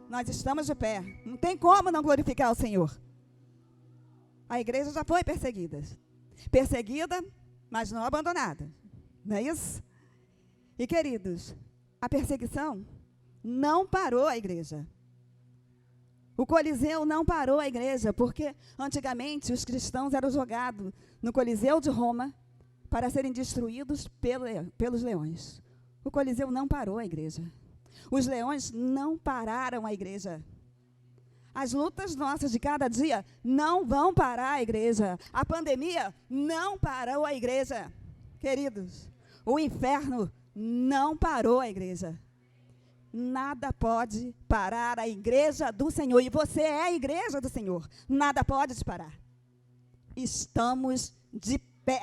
Nós estamos de pé. Não tem como não glorificar o Senhor. A igreja já foi perseguida. Perseguida, mas não abandonada. Não é isso? E, queridos, a perseguição não parou a igreja. O Coliseu não parou a igreja, porque antigamente os cristãos eram jogados no Coliseu de Roma para serem destruídos pelos leões. O Coliseu não parou a igreja. Os leões não pararam a igreja. As lutas nossas de cada dia não vão parar a igreja. A pandemia não parou a igreja. Queridos, o inferno não parou a igreja. Nada pode parar a igreja do Senhor. E você é a igreja do Senhor. Nada pode te parar. Estamos de pé.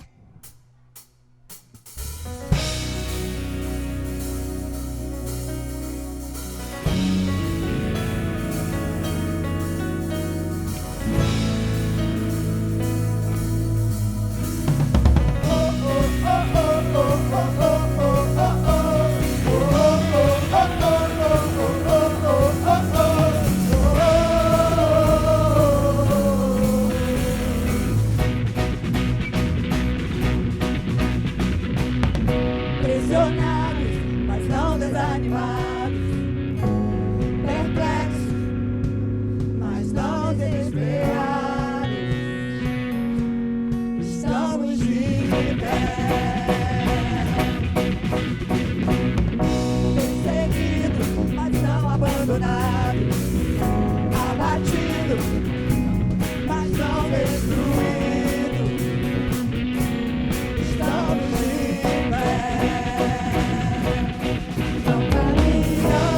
Não caminhamos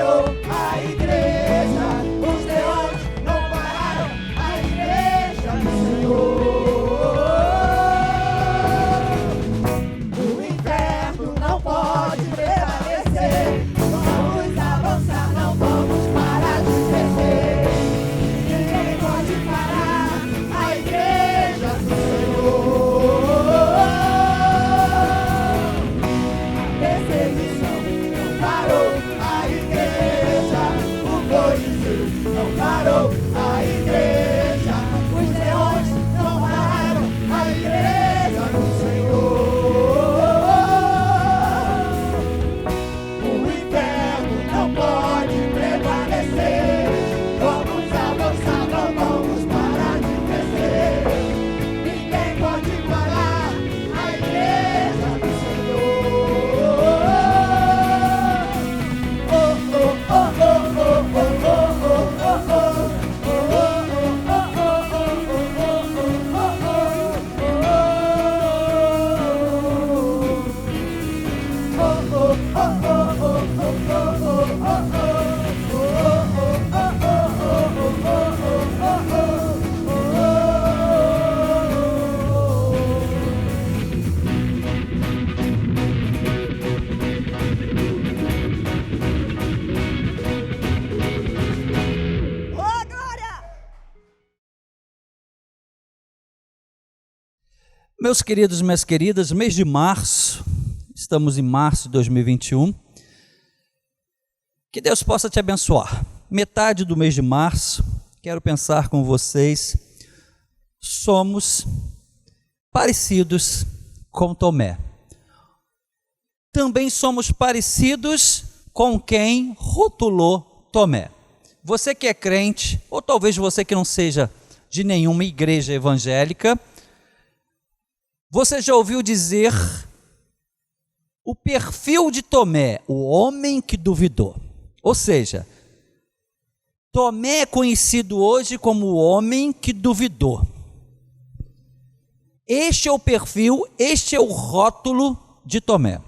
parou a igreja, os leões não pararam a igreja do Senhor. O inferno não pode prevalecer, vamos avançar, não vamos parar de crescer. Ninguém pode parar a igreja do Senhor. Perseguição não parou a igreja, o Coliseu não parou a igreja, os leões não pararam a igreja do Senhor. O inferno não pode prevalecer, vamos avançar, não vamos parar de crescer. Ninguém pode parar a igreja do Senhor. Oh, oh, oh, oh, oh, oh, oh, oh, oh, oh. Ô, glória! Meus queridos e minhas queridas, mês de março, estamos em março de 2021, que Deus possa te abençoar. Metade do mês de março, quero pensar com vocês, somos parecidos com Tomé. Também somos parecidos com quem rotulou Tomé. Você que é crente, ou talvez você que não seja de nenhuma igreja evangélica, você já ouviu dizer o perfil de Tomé, o homem que duvidou. Ou seja, Tomé é conhecido hoje como o homem que duvidou. Este é o perfil, este é o rótulo de Tomé.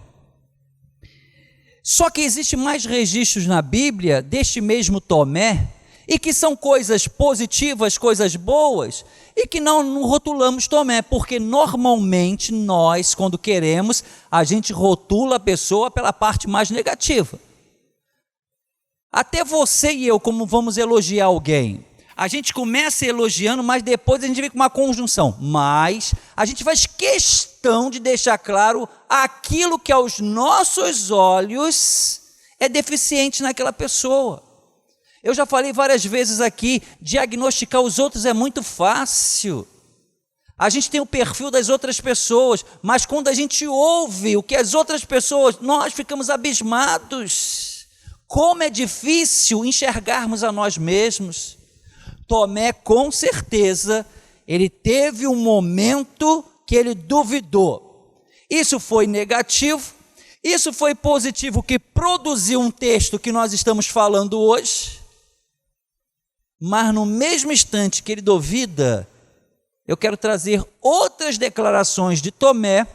Só que existe mais registros na Bíblia deste mesmo Tomé, e que são coisas positivas, coisas boas, e que não rotulamos Tomé, porque normalmente nós, quando queremos, a gente rotula a pessoa pela parte mais negativa. Até você e eu, como vamos elogiar alguém, a gente começa elogiando, mas depois a gente vem com uma conjunção. Mas a gente faz questão de deixar claro aquilo que aos nossos olhos é deficiente naquela pessoa. Eu já falei várias vezes aqui, diagnosticar os outros é muito fácil. A gente tem o perfil das outras pessoas, mas quando a gente ouve o que as outras pessoas, nós ficamos abismados. Como é difícil enxergarmos a nós mesmos. Tomé, com certeza, ele teve um momento que ele duvidou. Isso foi negativo, isso foi positivo, que produziu um texto que nós estamos falando hoje. Mas no mesmo instante que ele duvida, eu quero trazer outras declarações de Tomé,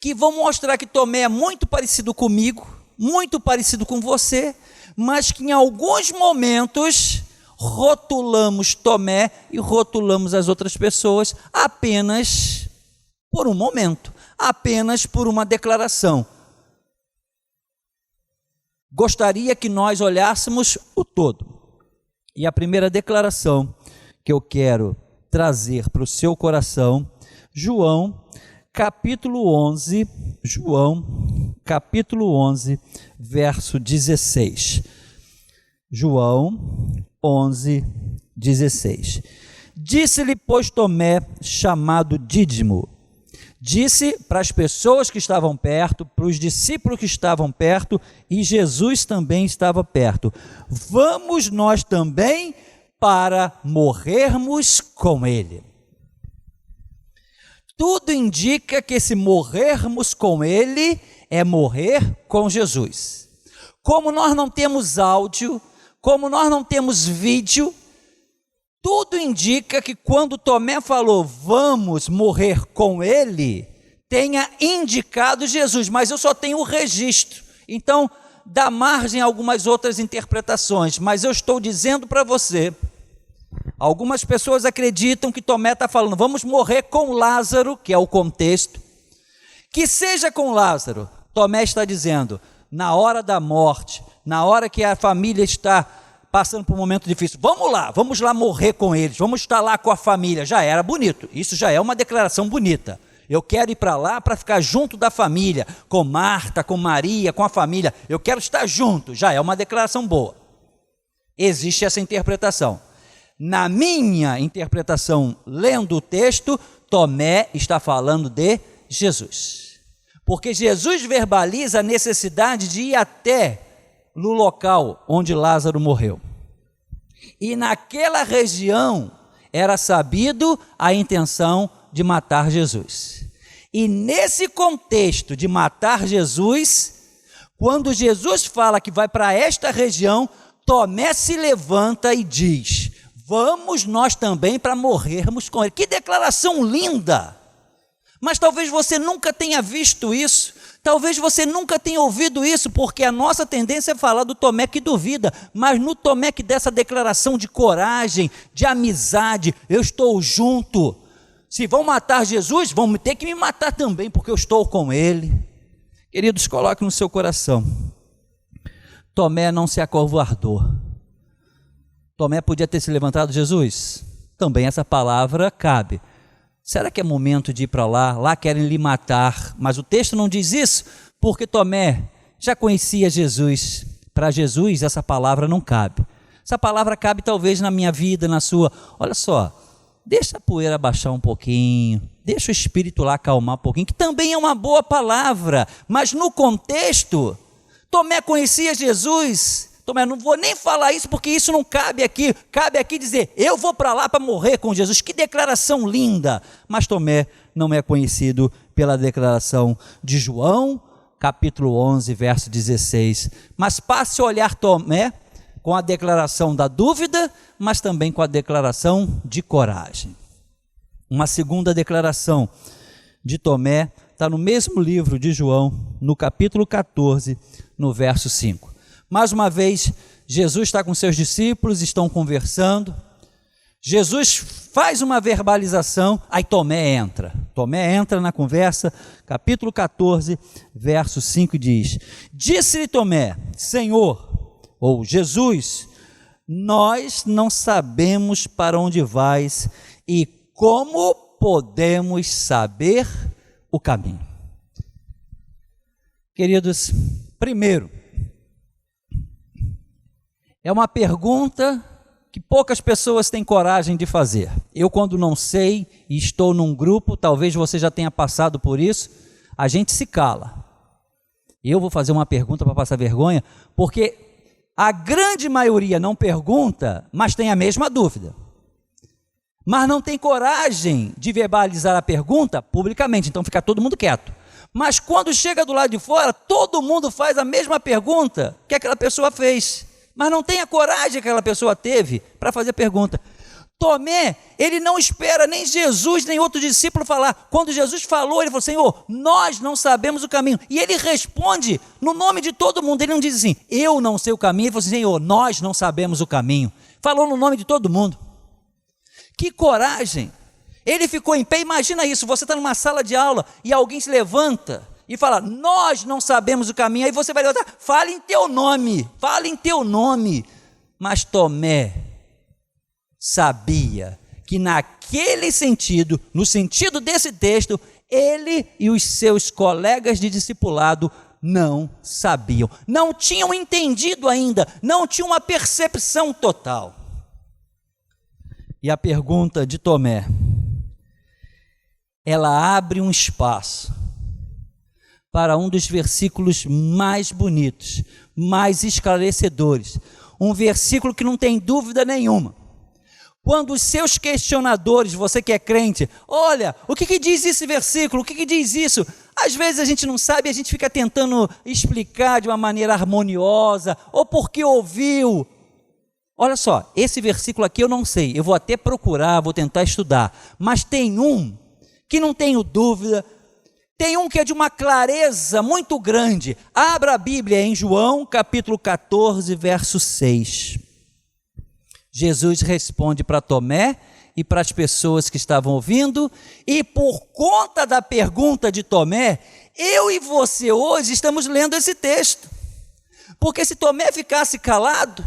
que vão mostrar que Tomé é muito parecido comigo, muito parecido com você, mas que em alguns momentos rotulamos Tomé e rotulamos as outras pessoas apenas por um momento, apenas por uma declaração. Gostaria que nós olhássemos o todo. E a primeira declaração que eu quero trazer para o seu coração, João, capítulo 11, verso 16. João 11, 16. Disse-lhe, pois, Tomé, chamado Dídimo, disse para as pessoas que estavam perto, para os discípulos que estavam perto, e Jesus também estava perto: vamos nós também para morrermos com ele. Tudo indica que esse morrermos com ele é morrer com Jesus. Como nós não temos áudio, como nós não temos vídeo, tudo indica que quando Tomé falou, vamos morrer com ele, tenha indicado Jesus, mas eu só tenho o registro. Então, dá margem a algumas outras interpretações, mas eu estou dizendo para você, algumas pessoas acreditam que Tomé está falando, vamos morrer com Lázaro, que é o contexto, que seja com Lázaro. Tomé está dizendo, na hora da morte, na hora que a família está passando por um momento difícil, vamos lá morrer com eles, vamos estar lá com a família. Já era bonito, isso já é uma declaração bonita. Eu quero ir para lá para ficar junto da família, com Marta, com Maria, com a família. Eu quero estar junto, já é uma declaração boa. Existe essa interpretação. Na minha interpretação, lendo o texto, Tomé está falando de Jesus. Porque Jesus verbaliza a necessidade de ir até no local onde Lázaro morreu. E naquela região era sabido a intenção de matar Jesus. E nesse contexto de matar Jesus, quando Jesus fala que vai para esta região, Tomé se levanta e diz, vamos nós também para morrermos com ele. Que declaração linda! Mas talvez você nunca tenha visto isso, talvez você nunca tenha ouvido isso, porque a nossa tendência é falar do Tomé que duvida, mas no Tomé que dessa declaração de coragem, de amizade, eu estou junto. Se vão matar Jesus, vão ter que me matar também, porque eu estou com ele. Queridos, coloque no seu coração, Tomé não se acovardou. Tomé podia ter se levantado, Jesus, também essa palavra cabe. Será que é momento de ir para lá? Lá querem lhe matar, mas o texto não diz isso, porque Tomé já conhecia Jesus. Para Jesus essa palavra não cabe. Essa palavra cabe talvez na minha vida, na sua. Olha só, deixa a poeira baixar um pouquinho, deixa o espírito lá acalmar um pouquinho, que também é uma boa palavra, mas no contexto, Tomé conhecia Jesus. Tomé, não vou nem falar isso porque isso não cabe aqui dizer, eu vou para lá para morrer com Jesus, que declaração linda, mas Tomé não é conhecido pela declaração de João, capítulo 11, verso 16, mas passe a olhar Tomé com a declaração da dúvida, mas também com a declaração de coragem. Uma segunda declaração de Tomé está no mesmo livro de João, no capítulo 14, no verso 5. Mais uma vez, Jesus está com seus discípulos, estão conversando. Jesus faz uma verbalização, aí Tomé entra. Tomé entra na conversa, capítulo 14, verso 5 diz: disse-lhe Tomé, Senhor, ou Jesus, nós não sabemos para onde vais e como podemos saber o caminho. Queridos, primeiro, é uma pergunta que poucas pessoas têm coragem de fazer. Eu, quando não sei e estou num grupo, talvez você já tenha passado por isso, a gente se cala. Eu vou fazer uma pergunta para passar vergonha, porque a grande maioria não pergunta, mas tem a mesma dúvida. Mas não tem coragem de verbalizar a pergunta publicamente, então fica todo mundo quieto. Mas quando chega do lado de fora, todo mundo faz a mesma pergunta que aquela pessoa fez. Mas não tem a coragem que aquela pessoa teve para fazer a pergunta. Tomé, ele não espera nem Jesus, nem outro discípulo falar. Quando Jesus falou, ele falou, Senhor, nós não sabemos o caminho. E ele responde no nome de todo mundo. Ele não diz assim, eu não sei o caminho. Ele falou assim, Senhor, nós não sabemos o caminho. Falou no nome de todo mundo. Que coragem. Ele ficou em pé, imagina isso, você está numa sala de aula e alguém se levanta e fala, nós não sabemos o caminho, aí você vai levantar, fala em teu nome, mas Tomé sabia que naquele sentido, no sentido desse texto, ele e os seus colegas de discipulado não sabiam, não tinham entendido ainda, não tinham uma percepção total. E a pergunta de Tomé, ela abre um espaço para um dos versículos mais bonitos, mais esclarecedores, um versículo que não tem dúvida nenhuma. Quando os seus questionadores, você que é crente, olha, o que diz esse versículo, o que diz isso? Às vezes a gente não sabe, a gente fica tentando explicar de uma maneira harmoniosa, ou porque ouviu. Olha só, esse versículo aqui eu não sei, eu vou até procurar, vou tentar estudar, mas tem um que não tenho dúvida, Tem um que é de uma clareza muito grande. Abra a Bíblia em João, capítulo 14, verso 6. Jesus responde para Tomé e para as pessoas que estavam ouvindo, e por conta da pergunta de Tomé, eu e você hoje estamos lendo esse texto. Porque se Tomé ficasse calado,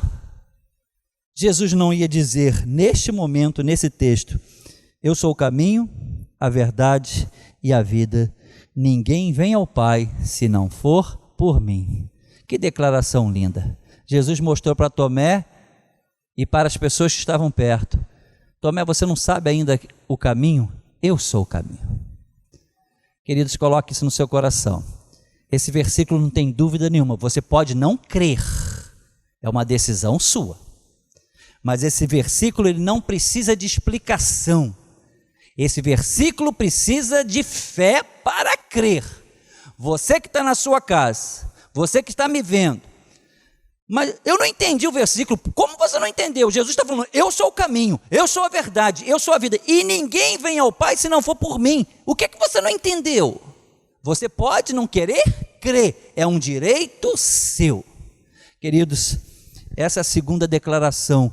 Jesus não ia dizer neste momento, nesse texto, eu sou o caminho, a verdade e a vida. Ninguém vem ao Pai se não for por mim. Que declaração linda. Jesus mostrou para Tomé e para as pessoas que estavam perto. Tomé, você não sabe ainda o caminho? Eu sou o caminho. Queridos, coloque isso no seu coração. Esse versículo não tem dúvida nenhuma. Você pode não crer. É uma decisão sua. Mas esse versículo ele não precisa de explicação. Esse versículo precisa de fé para crer. Você que está na sua casa, você que está me vendo, mas eu não entendi o versículo. Como você não entendeu? Jesus está falando, eu sou o caminho, eu sou a verdade, eu sou a vida, e ninguém vem ao Pai se não for por mim. O que é que você não entendeu? Você pode não querer crer, é um direito seu. Queridos, essa é a segunda declaração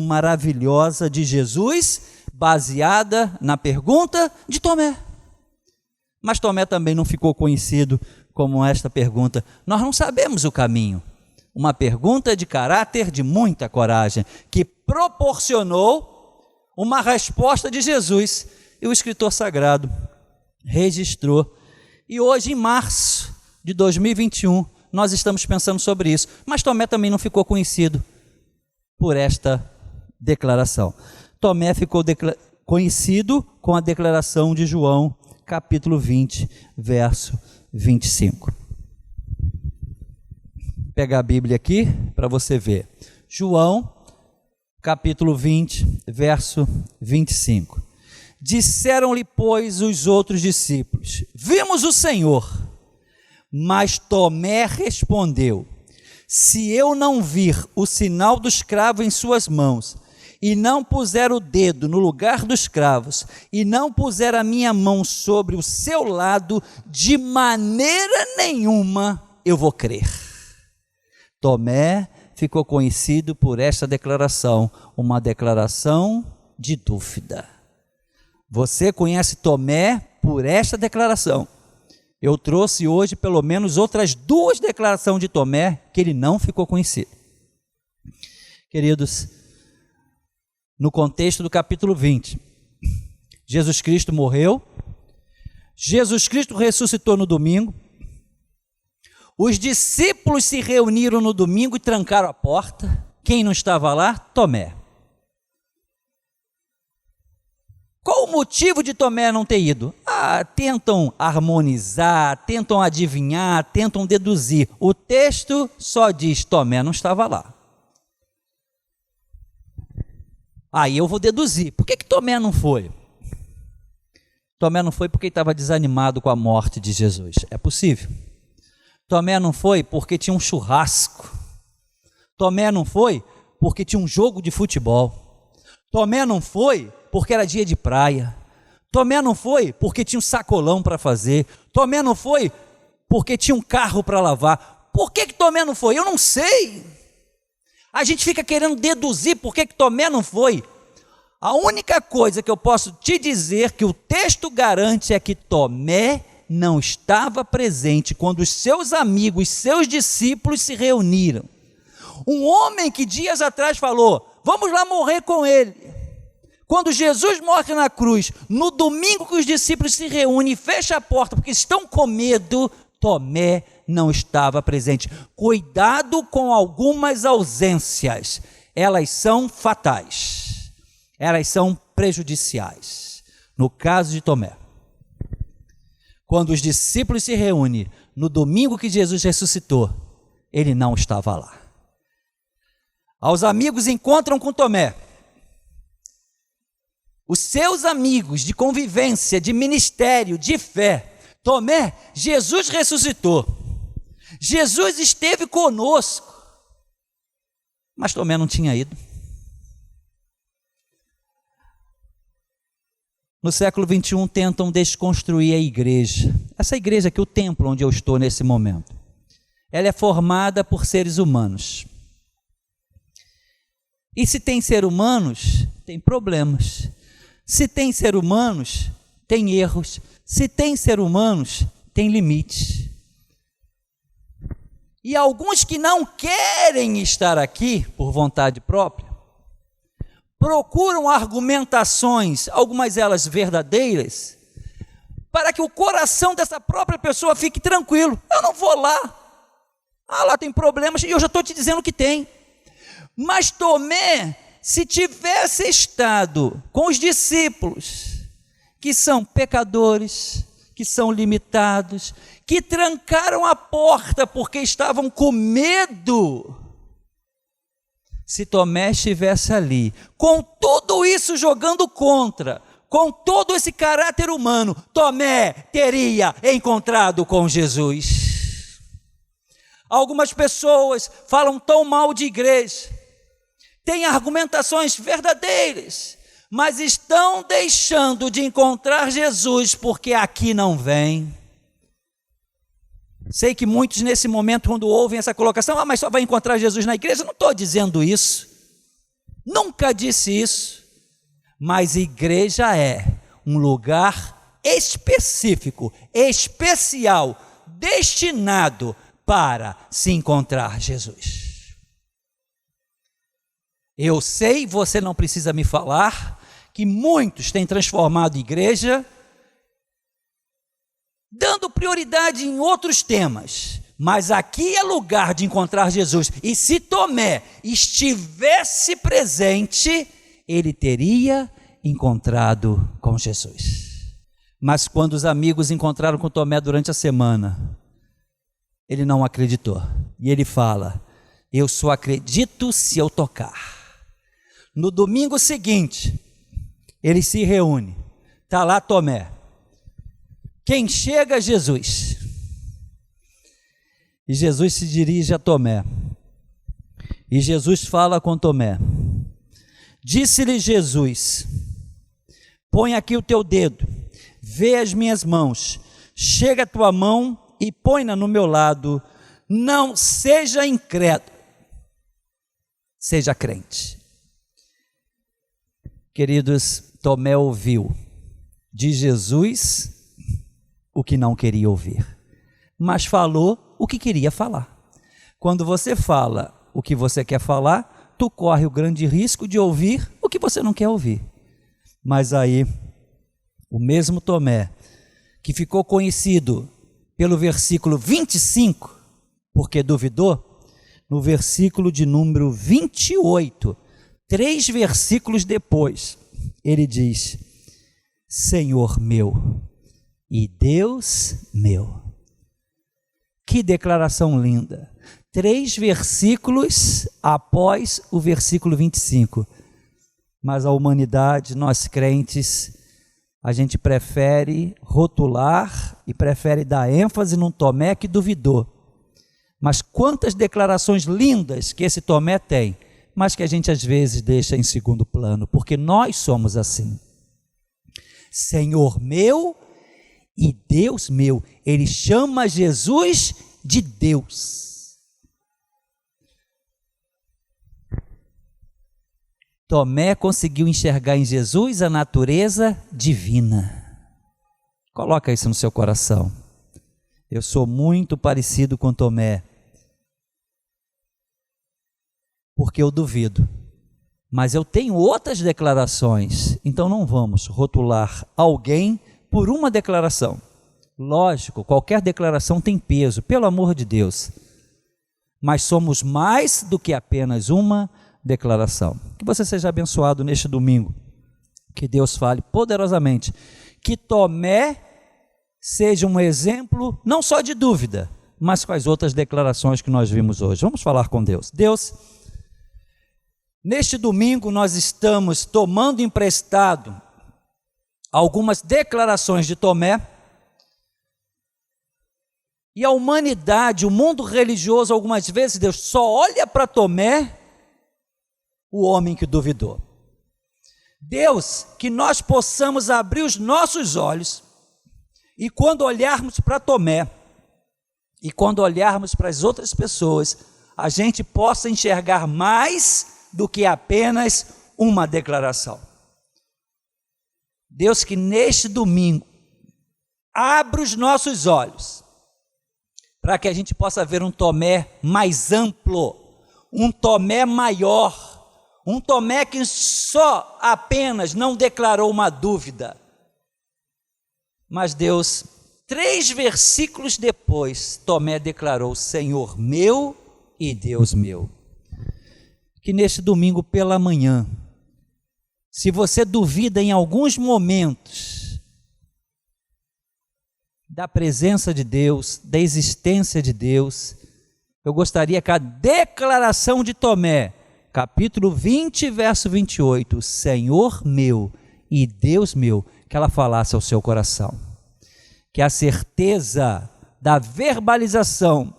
maravilhosa de Jesus, baseada na pergunta de Tomé. Mas Tomé também não ficou conhecido como esta pergunta, nós não sabemos o caminho. Uma pergunta de caráter de muita coragem, que proporcionou uma resposta de Jesus. E o escritor sagrado registrou. E hoje, em março de 2021, nós estamos pensando sobre isso. Mas Tomé também não ficou conhecido por esta declaração. Tomé ficou conhecido com a declaração de João, capítulo 20, verso 25. Pega a Bíblia aqui para você ver. João, capítulo 20, verso 25. Disseram-lhe, pois, os outros discípulos, vimos o Senhor. Mas Tomé respondeu, se eu não vir o sinal dos cravos em suas mãos, e não puser o dedo no lugar dos cravos, e não puser a minha mão sobre o seu lado, de maneira nenhuma eu vou crer. Tomé ficou conhecido por esta declaração, uma declaração de dúvida. Você conhece Tomé por esta declaração. Eu trouxe hoje pelo menos outras duas declarações de Tomé que ele não ficou conhecido. Queridos, no contexto do capítulo 20, Jesus Cristo morreu, Jesus Cristo ressuscitou no domingo, os discípulos se reuniram no domingo e trancaram a porta. Quem não estava lá? Tomé. Qual o motivo de Tomé não ter ido? Tentam harmonizar, tentam adivinhar, tentam deduzir. O texto só diz, Tomé não estava lá. Aí eu vou deduzir. Por que Tomé não foi? Tomé não foi porque ele estava desanimado com a morte de Jesus. É possível. Tomé não foi porque tinha um churrasco. Tomé não foi porque tinha um jogo de futebol. Tomé não foi porque era dia de praia. Tomé não foi porque tinha um sacolão para fazer. Tomé não foi porque tinha um carro para lavar. Por que Tomé não foi? Eu não sei. A gente fica querendo deduzir por que Tomé não foi. A única coisa que eu posso te dizer que o texto garante é que Tomé não estava presente quando os seus amigos, seus discípulos se reuniram. Um homem que dias atrás falou, vamos lá morrer com ele. Quando Jesus morre na cruz, no domingo que os discípulos se reúnem e fecham a porta porque estão com medo, Tomé não estava presente. Cuidado com algumas ausências, elas são fatais, elas são prejudiciais. No caso de Tomé, quando os discípulos se reúnem no domingo que Jesus ressuscitou, ele não estava lá. Os amigos encontram com Tomé. Os seus amigos de convivência, de ministério, de fé. Tomé, Jesus ressuscitou. Jesus esteve conosco. Mas Tomé não tinha ido. no século 21 tentam desconstruir a igreja. Essa igreja aqui, o templo onde eu estou nesse momento, ela é formada por seres humanos. E se tem seres humanos, tem problemas. Se tem seres humanos, tem erros. Se tem seres humanos, tem limites. E alguns que não querem estar aqui por vontade própria, procuram argumentações, algumas delas verdadeiras, para que o coração dessa própria pessoa fique tranquilo. Eu não vou lá. Lá tem problemas e eu já estou te dizendo que tem. Mas Tomé, se tivesse estado com os discípulos, que são pecadores, que são limitados, que trancaram a porta porque estavam com medo, se Tomé estivesse ali, com tudo isso jogando contra, com todo esse caráter humano, Tomé teria encontrado com Jesus. Algumas pessoas falam tão mal de igreja, têm argumentações verdadeiras, mas estão deixando de encontrar Jesus porque aqui não vem. Sei que muitos nesse momento, quando ouvem essa colocação, mas só vai encontrar Jesus na igreja. Não estou dizendo isso, nunca disse isso, mas igreja é um lugar específico, especial, destinado para se encontrar Jesus. Eu sei, você não precisa me falar, que muitos têm transformado a igreja, dando prioridade em outros temas, mas aqui é lugar de encontrar Jesus, e se Tomé estivesse presente, ele teria encontrado com Jesus. Mas quando os amigos encontraram com Tomé durante a semana, ele não acreditou, e ele fala: eu só acredito se eu tocar. No domingo seguinte, ele se reúne, está lá Tomé. Quem chega é Jesus. E Jesus se dirige a Tomé. E Jesus fala com Tomé. Disse-lhe Jesus: põe aqui o teu dedo, vê as minhas mãos, chega a tua mão e põe-na no meu lado. Não seja incrédulo, seja crente. Queridos, Tomé ouviu de Jesus o que não queria ouvir, mas falou o que queria falar. Quando você fala o que você quer falar, tu corre o grande risco de ouvir o que você não quer ouvir. Mas aí, o mesmo Tomé, que ficou conhecido pelo versículo 25, porque duvidou, no versículo de número 28, 3 versículos depois, ele diz: Senhor meu e Deus meu. Que declaração linda! 3 versículos após o versículo 25. Mas a humanidade, nós crentes, a gente prefere rotular e prefere dar ênfase num Tomé que duvidou. Mas quantas declarações lindas que esse Tomé tem, mas que a gente às vezes deixa em segundo plano, porque nós somos assim. Senhor meu e Deus meu. Ele chama Jesus de Deus. Tomé conseguiu enxergar em Jesus a natureza divina. Coloca isso no seu coração. Eu sou muito parecido com Tomé, porque eu duvido, mas eu tenho outras declarações, então não vamos rotular alguém por uma declaração. Lógico, qualquer declaração tem peso, pelo amor de Deus, mas somos mais do que apenas uma declaração. Que você seja abençoado neste domingo, que Deus fale poderosamente, que Tomé seja um exemplo não só de dúvida, mas com as outras declarações que nós vimos hoje. Vamos falar com Deus. Deus, neste domingo nós estamos tomando emprestado algumas declarações de Tomé, e a humanidade, o mundo religioso, algumas vezes, Deus só olha para Tomé, o homem que duvidou. Deus, que nós possamos abrir os nossos olhos e quando olharmos para Tomé e quando olharmos para as outras pessoas, a gente possa enxergar mais do que apenas uma declaração. Deus, que neste domingo abra os nossos olhos para que a gente possa ver um Tomé mais amplo, um Tomé maior, um Tomé que só apenas não declarou uma dúvida, mas Deus, 3 versículos depois, Tomé declarou: Senhor meu e Deus meu. Que neste domingo pela manhã, se você duvida em alguns momentos da presença de Deus, da existência de Deus, eu gostaria que a declaração de Tomé, capítulo 20, verso 28, Senhor meu e Deus meu, que ela falasse ao seu coração. Que a certeza da verbalização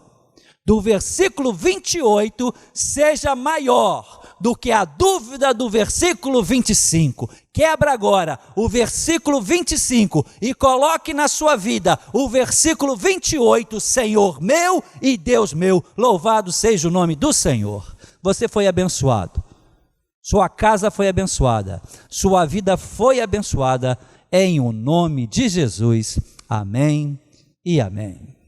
do versículo 28 seja maior do que a dúvida do versículo 25. Quebra agora o versículo 25 e coloque na sua vida o versículo 28, Senhor meu e Deus meu, louvado seja o nome do Senhor. Você foi abençoado, sua casa foi abençoada, sua vida foi abençoada, em o nome de Jesus. Amém e amém.